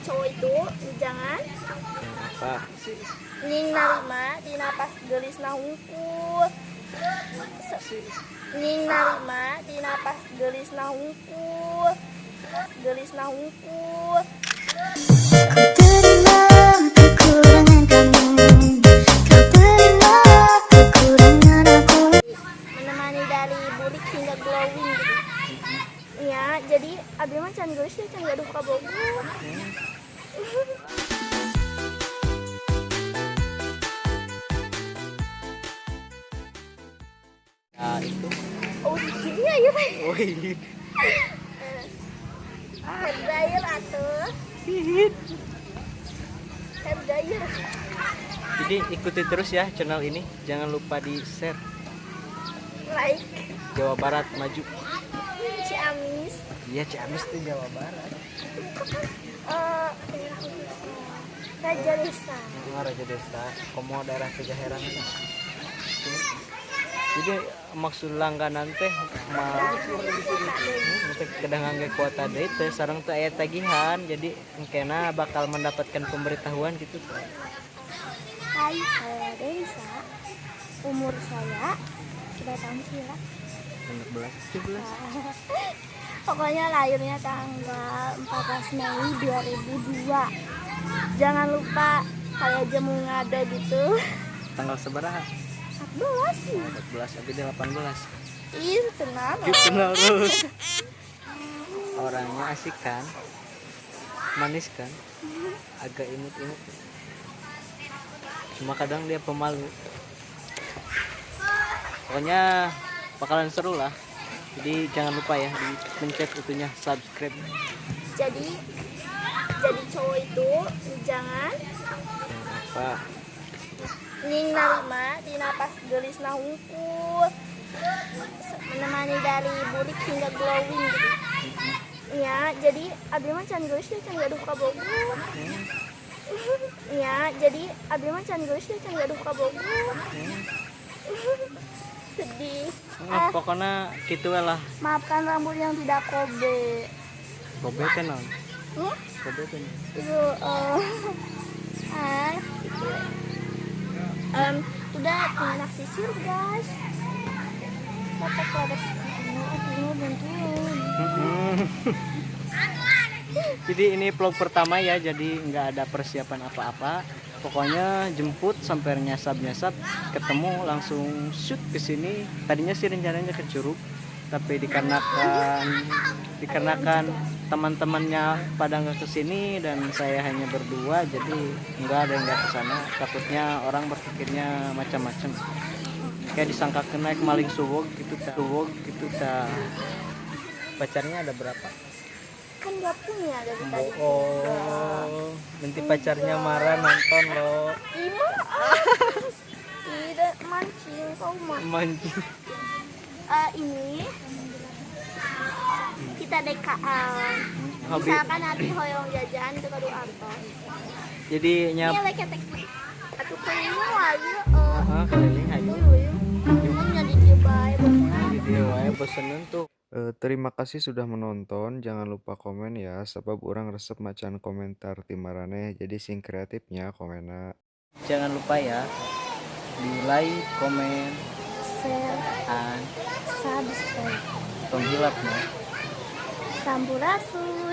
cowok itu jangan apa? ning narima di napas gelis nahungkul ning narima di napas gelis nahungkul Kau terima kekurangan kamu, kau terima kekurangan aku. menemani dari burik hingga glowing gitu. Ya, jadi abis mah can gelis deh, can gaduh ka Bogor. Ya itu. Oh, di sini ya, Pak. Oh ini. Hair dryer atuh. Hair dryer. Jadi ikuti terus ya channel ini. Jangan lupa di share. Like Jawa Barat maju. Ciamis. Iya Ciamis tuh Jawa Barat. Raja Desa. Raja Desa, komo daerah Pejaheran. Jadi maksud langganan teh untuk kedangan ge kuota deui teh sareng teh aya tagihan, jadi engkena bakal mendapatkan pemberitahuan gitu. Hai, saya Desa. Umur saya sudah tahun sih ya. 16, 17. Pokoknya lahirnya tanggal 14 Mei 2002. Jangan lupa kayak jamu ngada gitu. Tanggal seberapa? 14 sih. 14 abis 18. Ih, tenang. Kenal terus. Orangnya asik kan? Manis kan? Agak imut-imut. Cuma kadang dia pemalu. Pokoknya bakalan seru lah. Jadi jangan lupa ya dipencet itunya subscribe. Jadi cowok itu jangan Apa? ning narima di napas gelis nahungkul menemani dari burik hingga glowing gitu. Ya, jadi abis mah can gelis deh, can gaduh ka Bogor. Ya, jadi abis mah can gelis deh, can gaduh ka Bogor. Sedih. Pokoknya gitu lah. Maafkan rambut yang tidak kobe. Kobe kan non? Hmm? Kobe kan. Itu gitu. Udah tinggal sisir guys. Dapat produk ini bantuin. Jadi ini vlog pertama ya, jadi nggak ada persiapan apa-apa. Pokoknya jemput sampai nyasap ketemu langsung shoot ke sini. Tadinya sih rencananya ke Curug, tapi dikarenakan teman-temannya pada nggak kesini dan saya hanya berdua, jadi nggak ada yang nggak kesana. Takutnya orang berpikirnya macam-macam, kayak disangka naik maling suwog gitu ta. Pacarnya ada berapa? Kan gak punya dari tadi. Oh, nanti pacarnya marah nonton lo. Ima. Tidak mancing kau mah. Mancing. Ini kita dekaan. Hobi. Misalkan nanti hoyong jajan itu kado artos. Jadi Ini lagi ketek. Atuh kayaknya lagi. Keliling ayo. Umumnya di dia baik. Di dia wae bosenan tuh. Terima kasih sudah menonton. Jangan lupa komen ya, sebab orang resep macan komentar timaraneh. Jadi sing kreatifnya komena. Jangan lupa ya di like, komen, Share, dan subscribe. penghilapnya. Sampurasun.